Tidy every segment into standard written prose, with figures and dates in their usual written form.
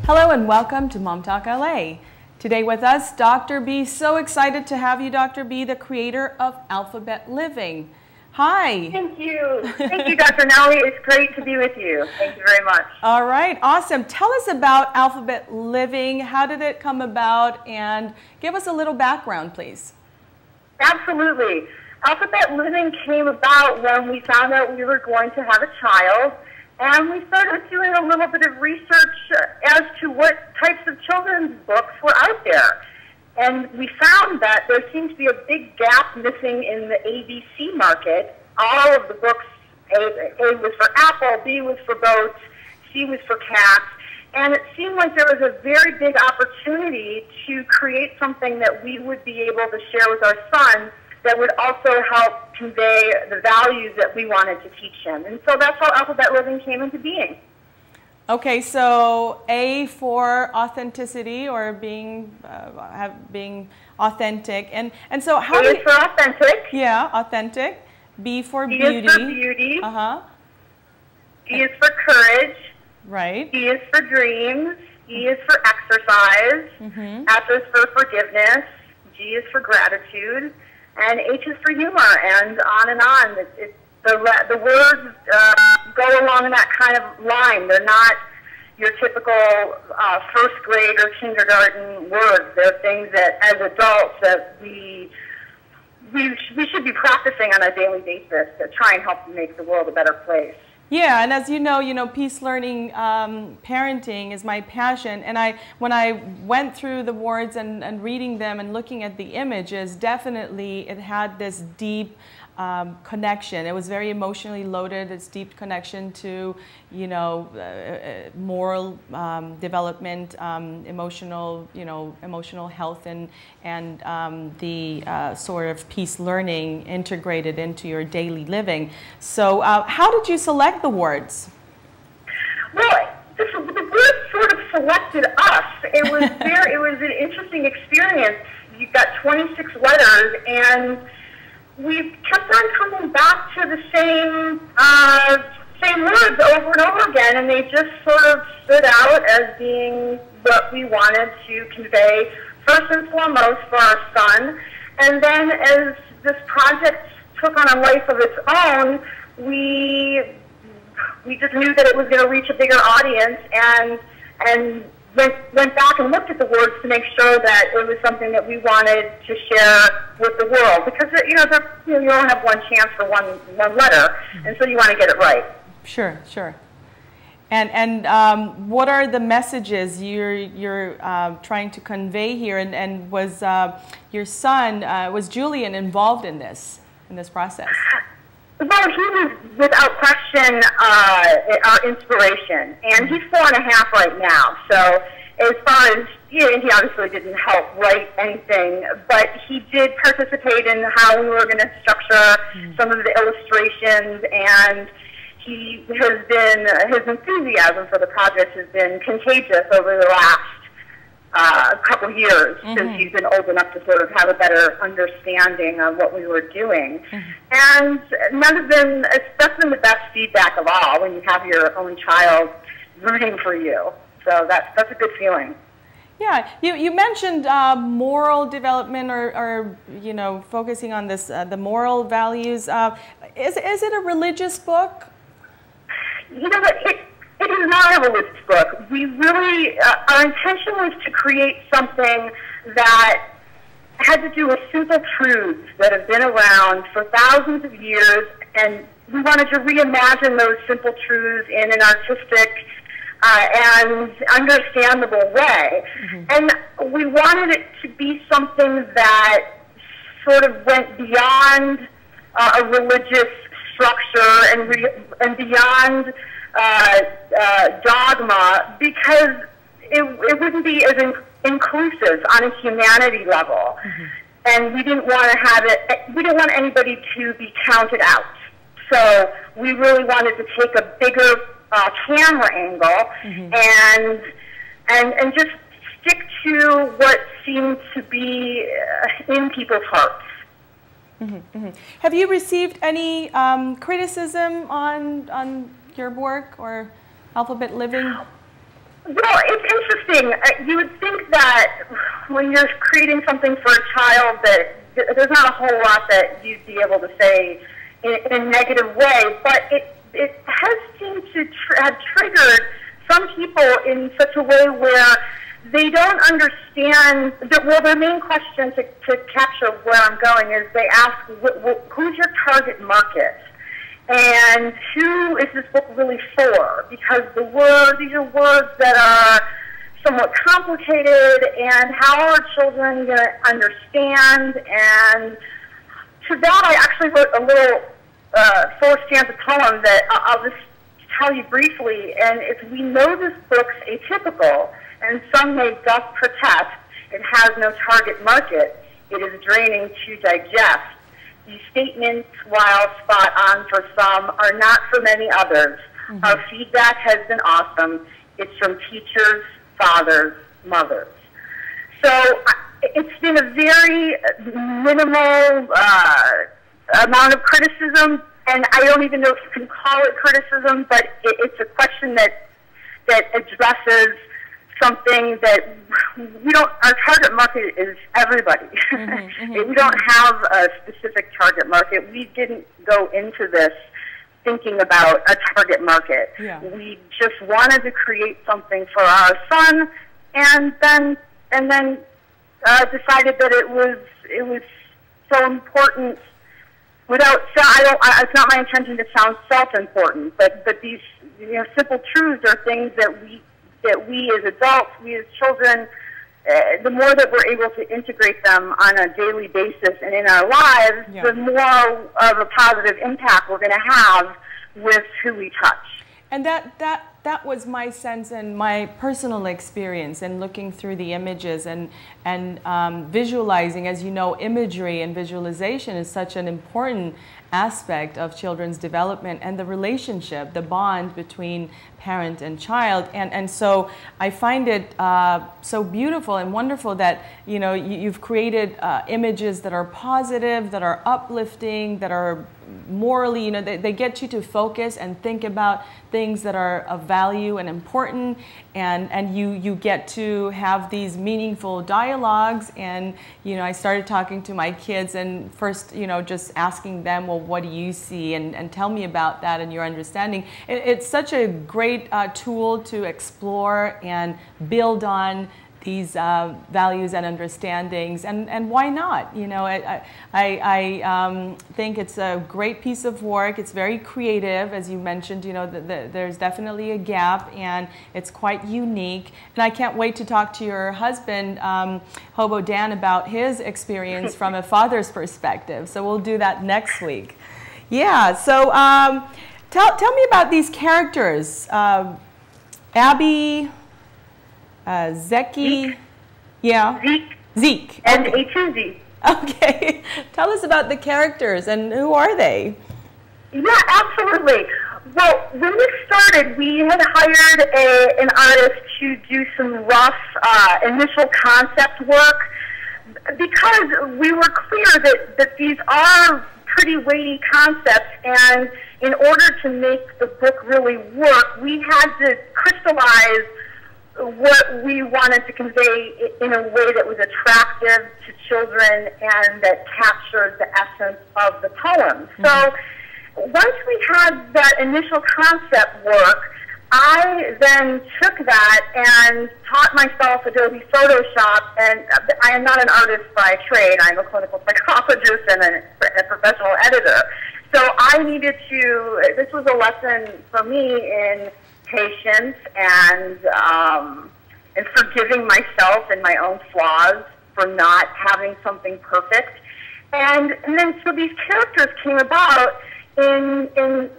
Hello and welcome to MomTalk LA. Today with us, Dr. B. So excited to have you, Dr. B, the creator of Alphabet Living. Hi. Thank you. Thank you, Dr. Nelly. It's great to be with you. Thank you very much. All right, awesome. Tell us about Alphabet Living. How did it come about? And give us a little background, please. Absolutely. Alphabet Living came about when we found out we were going to have a child. And we started doing a little bit of research as to what types of children's books were out there. And we found that there seemed to be a big gap missing in the ABC market. All of the books, A was for apple, B was for boats, C was for cats. And it seemed like there was a very big opportunity to create something that we would be able to share with our son that would also help convey the values that we wanted to teach him. And so that's how Alphabet Living came into being. Okay, so A for authenticity, or being authentic, and so how? A is for authentic. Yeah, authentic. B for B beauty. is for beauty. D is for courage. Right. D is for dreams. E is for exercise. F is for forgiveness. G is for gratitude. And H is for humor, and on and on. The words go along that kind of line. They're not your typical first grade or kindergarten words. They're things that, as adults, that we should be practicing on a daily basis to try and help make the world a better place. Yeah, and as you know, peace learning parenting is my passion. And when I went through the words and reading them and looking at the images, definitely it had this deep connection. It was very emotionally loaded. It's deep connection to, moral development, emotional health, and the sort of peace learning integrated into your daily living. So, how did you select the words? Well, the words sort of selected us. It was an interesting experience. You've got 26 letters, and we kept on coming back to the same words over and over again, and they just sort of stood out as being what we wanted to convey first and foremost for our son. And then as this project took on a life of its own, we just knew that it was going to reach a bigger audience, and went back and looked at the words to make sure that it was something that we wanted to share with the world. Because you only have one chance for one letter, and so you want to get it right. Sure. And what are the messages you're trying to convey here? And was your son, was Julian involved in this process? Well, he was, without question, our inspiration. And he's 4.5 right now. So as far as, he obviously didn't help write anything, but he did participate in how we were going to structure some of the illustrations, and his enthusiasm for the project has been contagious over the last couple years, since he's been old enough to sort of have a better understanding of what we were doing. And that's been the best feedback of all, when you have your own child rooting for you. So that's a good feeling. Yeah, you mentioned moral development, or focusing on this the moral values. Is it a religious book? It is not a religious book. We really, our intention was to create something that had to do with simple truths that have been around for thousands of years, and we wanted to reimagine those simple truths in an artistic and understandable way. And we wanted it to be something that sort of went beyond a religious structure and beyond dogma, because it wouldn't be as inclusive on a humanity level. And we didn't want to have it, we didn't want anybody to be counted out. So we really wanted to take a bigger camera angle and just stick to what seemed to be in people's hearts. Have you received any criticism on your work or Alphabet Living? Well, it's interesting. You would think that when you're creating something for a child that there's not a whole lot that you'd be able to say in a negative way, but it has seemed to have triggered some people in such a way where they don't understand. Well, their main question to capture where I'm going is they ask, who's your target market? And who is this book really for? Because these are words that are somewhat complicated, and how are children going to understand? And to that, I actually wrote a little 4-stanza poem that I'll just tell you briefly. And it's, we know this book's atypical, and some may thus protest it has no target market. It is draining to digest. These statements, while spot on for some, are not for many others. Mm-hmm. Our feedback has been awesome. It's from teachers, fathers, mothers. So it's been a very minimal amount of criticism, and I don't even know if you can call it criticism, but it's a question that addresses something that we don't, our target market is everybody. Mm-hmm, mm-hmm. We don't have a specific target market. We didn't go into this thinking about a target market. Yeah. We just wanted to create something for our son, and then decided that it was so important. It's not my intention to sound self-important, but these simple truths are things that we as adults, we as children, the more that we're able to integrate them on a daily basis and in our lives, the more of a positive impact we're going to have with who we touch. And that was my sense and my personal experience in looking through the images and visualizing. As you know, imagery and visualization is such an important aspect of children's development and the relationship, the bond between parent and child. And so I find it so beautiful and wonderful that you've created images that are positive, that are uplifting, that are morally, they get you to focus and think about things that are of value and important, and you get to have these meaningful dialogues. And I started talking to my kids, and first just asking them, well, what do you see, and tell me about that and your understanding. It's such a great tool to explore and build on these values and understandings, and why not? I think it's a great piece of work. It's very creative, as you mentioned. There's definitely a gap, and it's quite unique. And I can't wait to talk to your husband, Hobo Dan, about his experience from a father's perspective. So we'll do that next week. Yeah. So tell me about these characters, Abby. Zeki, yeah. Zeke. And A2Z. Okay. Tell us about the characters and who are they? Yeah, absolutely. Well, when we started, we had hired an artist to do some rough initial concept work because we were clear that these are pretty weighty concepts, and in order to make the book really work, we had to crystallize what we wanted to convey in a way that was attractive to children and that captured the essence of the poem. Mm-hmm. So once we had that initial concept work, I then took that and taught myself Adobe Photoshop, and I am not an artist by trade. I'm a clinical psychologist and a professional editor. So I needed to, this was a lesson for me in patience and forgiving myself and my own flaws for not having something perfect. And then so these characters came about in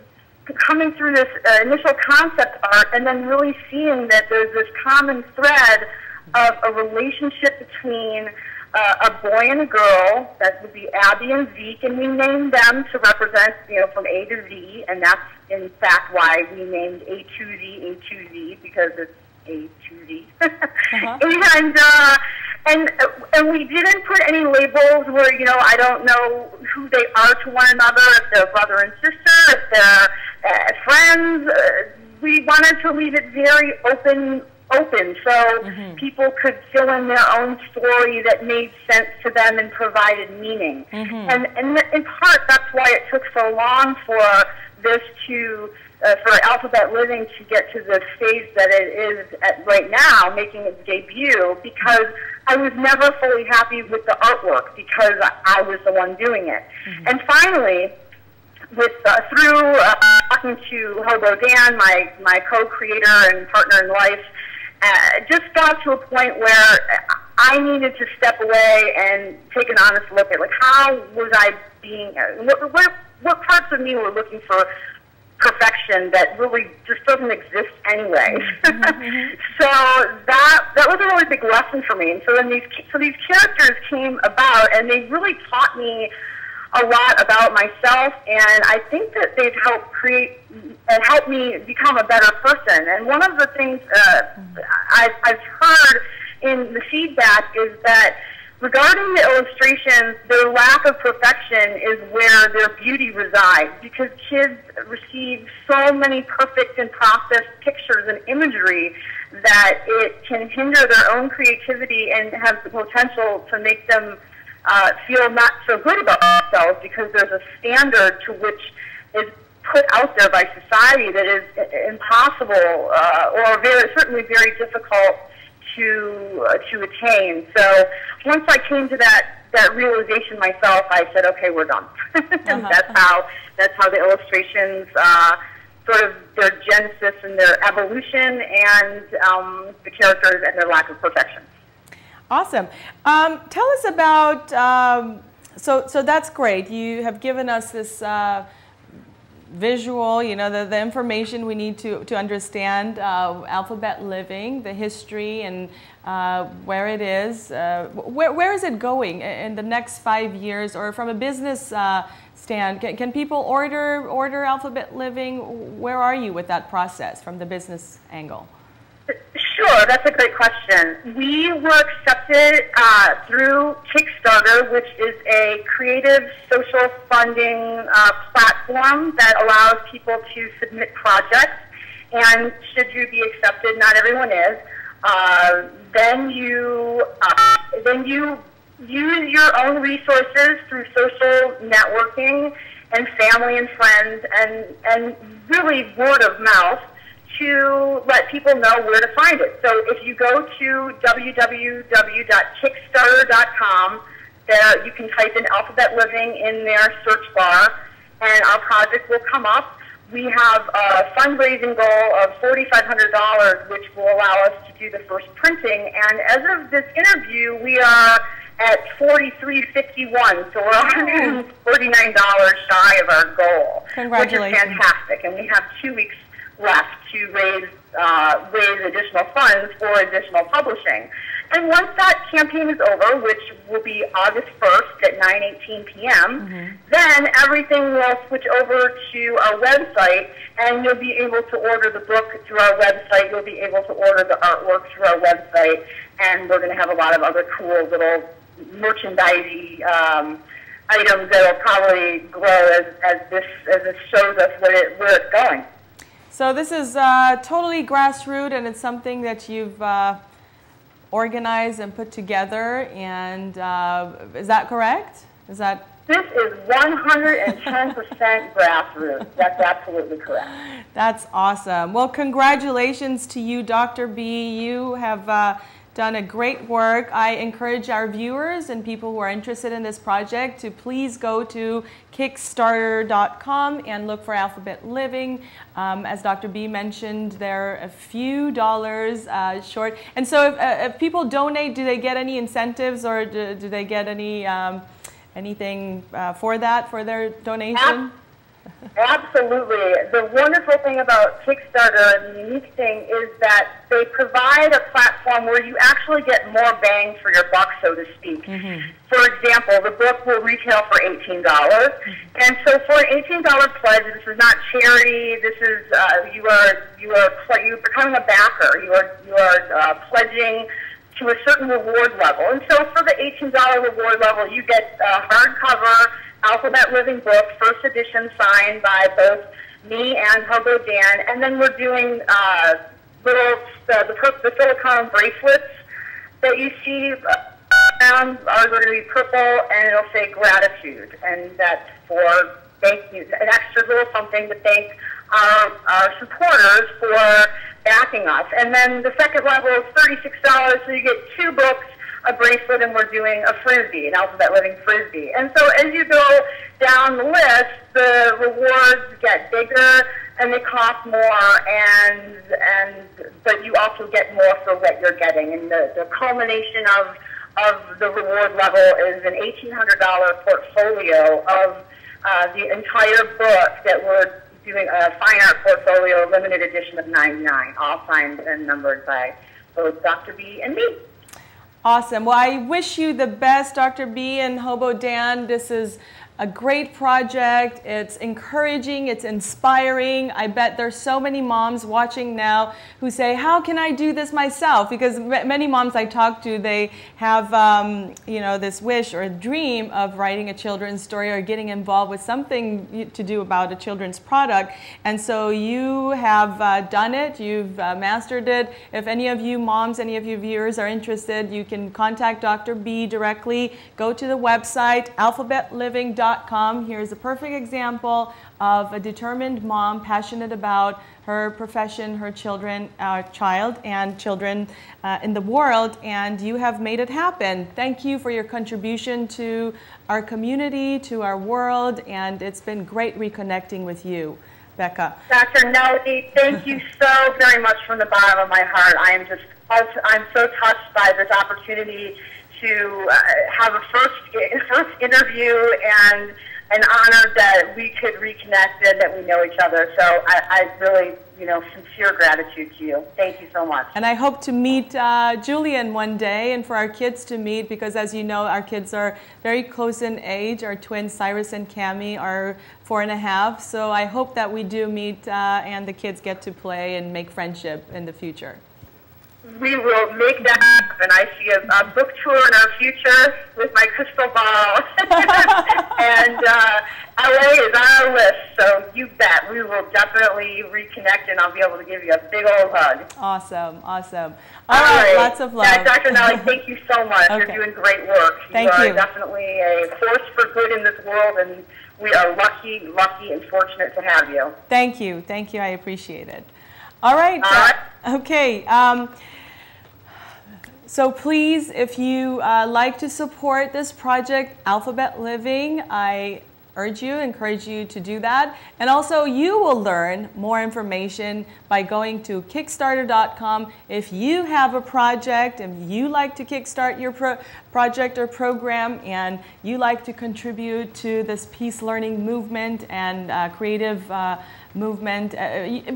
coming through this initial concept art, and then really seeing that there's this common thread of a relationship between a boy and a girl. That would be Abby and Zeke, and we named them to represent, from A to Z, and that's in fact why we named A2Z A2Z, because it's A2Z. Uh-huh. And we didn't put any labels where, I don't know who they are to one another, if they're brother and sister, if they're friends. We wanted to leave it very open, so people could fill in their own story that made sense to them and provided meaning. And in part, that's why it took so long for this to, for Alphabet Living to get to the stage that it is at right now, making its debut, because I was never fully happy with the artwork because I was the one doing it. And finally, with through talking to Hobo Dan, my co-creator and partner in life, just got to a point where I needed to step away and take an honest look at, like, how was I being, what parts of me were looking for perfection that really just doesn't exist anyway. So that was a really big lesson for me. And so then these characters came about, and they really taught me a lot about myself, and I think that they've helped create and helped me become a better person. And one of the things I've heard in the feedback is that regarding the illustrations, their lack of perfection is where their beauty resides, because kids receive so many perfect and processed pictures and imagery that it can hinder their own creativity and has the potential to make them feel not so good about themselves, because there's a standard to which is put out there by society that is impossible or certainly very difficult to attain. So once I came to that realization myself, I said, okay, we're done. That's how the illustrations, sort of their genesis and their evolution, and the characters and their lack of perfection. Awesome. Tell us about, so that's great. You have given us this visual, you know, the information we need to understand Alphabet Living, the history, and where it is. Where is it going in the next 5 years, or from a business stand? Can people order Alphabet Living? Where are you with that process from the business angle? Sure, that's a great question. We were accepted through Kickstarter, which is a creative social funding platform that allows people to submit projects. And should you be accepted, not everyone is, then you use your own resources through social networking and family and friends and really word of mouth to let people know where to find it. So if you go to www.kickstarter.com, there you can type in Alphabet Living in their search bar, and our project will come up. We have a fundraising goal of $4,500, which will allow us to do the first printing. And as of this interview, we are at $43.51, so we're $149 shy of our goal, which is fantastic. And we have 2 weeks left to raise additional funds for additional publishing. And once that campaign is over, which will be August 1st at 9:18 p.m., then everything will switch over to our website, and you'll be able to order the book through our website. You'll be able to order the artwork through our website, and we're going to have a lot of other cool little merchandisey items that will probably grow as this shows us where it's going. So this is totally grassroots, and it's something that you've organized and put together. And is that correct? This is 110% grassroots. That's absolutely correct. That's awesome. Well, congratulations to you, Dr. B. You have done a great work. I encourage our viewers and people who are interested in this project to please go to Kickstarter.com and look for Alphabet Living. As Dr. B mentioned, they're a few dollars short. And so if people donate, do they get any incentives, or do they get any anything for their donation? Absolutely. The wonderful thing about Kickstarter, and the unique thing, is that they provide a platform where you actually get more bang for your buck, so to speak. For example, the book will retail for $18, and so for an $18 pledge, this is not charity. This is you're becoming a backer. You are pledging to a certain reward level, and so for the $18 reward level, you get a hardcover Alphabet Living book, first edition, signed by both me and Hobo Dan, and then we're doing little the silicone bracelets that you see around. Ours are going to be purple, and it'll say gratitude, and that's for thank you, an extra little something to thank our supporters for backing us. And then the second level is $36, so you get 2 books, a bracelet, and we're doing a frisbee, an alphabet living frisbee. And so as you go down the list, the rewards get bigger and they cost more, but you also get more for what you're getting. And the culmination of the reward level is an $1,800 portfolio of the entire book that we're doing, a fine art portfolio, limited edition of 99, all signed and numbered by both Dr. B and me. Awesome. Well, I wish you the best, Dr. B and Hobo Dan. This is a great project. It's encouraging, it's inspiring. I bet there's so many moms watching now who say, how can I do this myself? Because many moms I talk to, they have you know, this wish or dream of writing a children's story or getting involved with something to do about a children's product. And so you have done it, you've mastered it. If any of you moms, any of you viewers are interested, you can contact Dr. B directly. Go to the website, alphabetliving.com. Here's a perfect example of a determined mom passionate about her profession, her children, child and children in the world, and you have made it happen. Thank you for your contribution to our community, to our world, and it's been great reconnecting with you, Becca. Dr. Nelly, thank you so very much from the bottom of my heart. I'm so touched by this opportunity to have a first interview, and an honor that we could reconnect and that we know each other. So I really, you know, sincere gratitude to you. Thank you so much. And I hope to meet Julian one day, and for our kids to meet, because as you know, our kids are very close in age. Our twins, Cyrus and Cami, are 4.5. So I hope that we do meet and the kids get to play and make friendship in the future. We will make that happen. I see a book tour in our future with my crystal ball. And LA is on our list, so you bet. We will definitely reconnect, and I'll be able to give you a big old hug. Awesome, awesome. All right, lots of love. Dr. Nelly, thank you so much. Okay. You're doing great work. Thank you. You are definitely a force for good in this world, and we are lucky and fortunate to have you. Thank you. Thank you. I appreciate it. All right. Okay. So please, if you like to support this project, Alphabet Living, I encourage you to do that. And also, you will learn more information by going to Kickstarter.com. If you have a project and you like to kickstart your project or program, and you like to contribute to this peace learning movement and creative movement,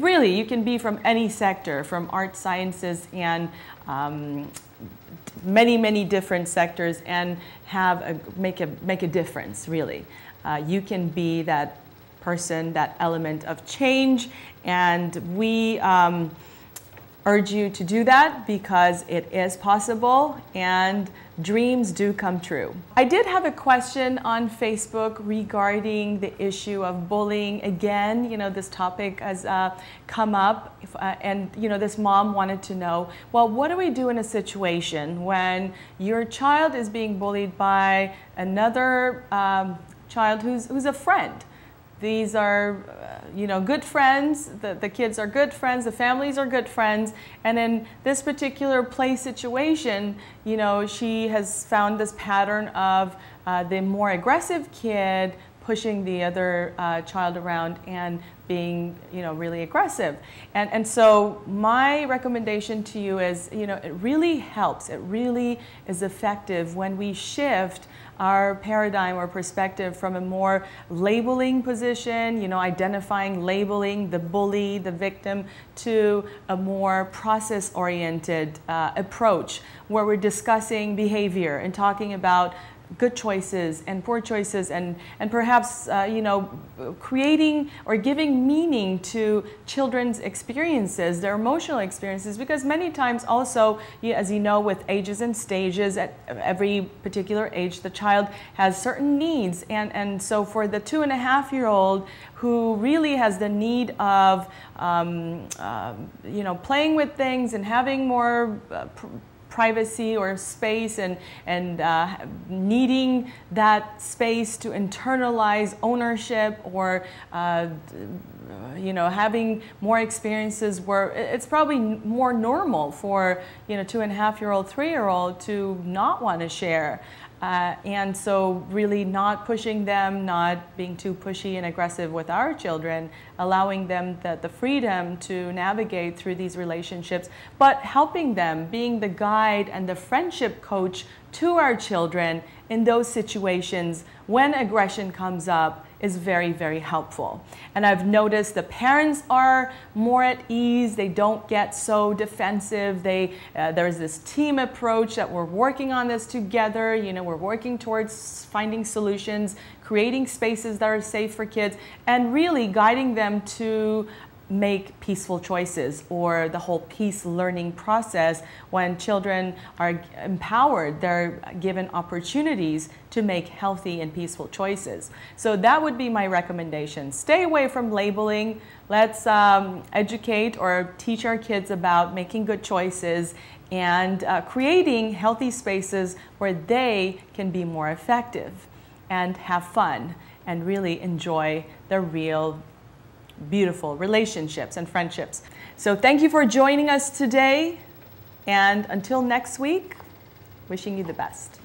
really, you can be from any sector, from art, sciences, and many different sectors, and make a difference, really. You can be that person, that element of change, and we urge you to do that because it is possible and dreams do come true. I did have a question on Facebook regarding the issue of bullying. Again, you know, this topic has come up, and you know, this mom wanted to know, well, what do we do in a situation when your child is being bullied by another child who's a friend? These are, you know, good friends, the kids are good friends, the families are good friends, and in this particular play situation, you know, she has found this pattern of the more aggressive kid pushing the other child around and being, you know, really aggressive. And so my recommendation to you is, you know, it really helps, it really is effective when we shift our paradigm or perspective from a more labeling position, you know, identifying, labeling the bully, the victim, to a more process-oriented approach where we're discussing behavior and talking about good choices and poor choices, and perhaps creating or giving meaning to children's experiences, their emotional experiences, because many times also, as you know, with ages and stages, at every particular age the child has certain needs, and so for the 2.5-year-old who really has the need of playing with things and having more privacy or space, and needing that space to internalize ownership, or having more experiences where it's probably more normal for 2.5-year-old, 3-year-old to not want to share. And so really not pushing them, not being too pushy and aggressive with our children, allowing them the freedom to navigate through these relationships, but helping them, being the guide and the friendship coach to our children in those situations when aggression comes up is very, very helpful. And I've noticed the parents are more at ease. They don't get so defensive. There's this team approach that we're working on this together. We're working towards finding solutions, creating spaces that are safe for kids, and really guiding them to make peaceful choices, or the whole peace learning process. When children are empowered, they're given opportunities to make healthy and peaceful choices. So that would be my recommendation. Stay away from labeling. Let's educate or teach our kids about making good choices and creating healthy spaces where they can be more effective and have fun and really enjoy the real beautiful relationships and friendships. So thank you for joining us today, and until next week, wishing you the best.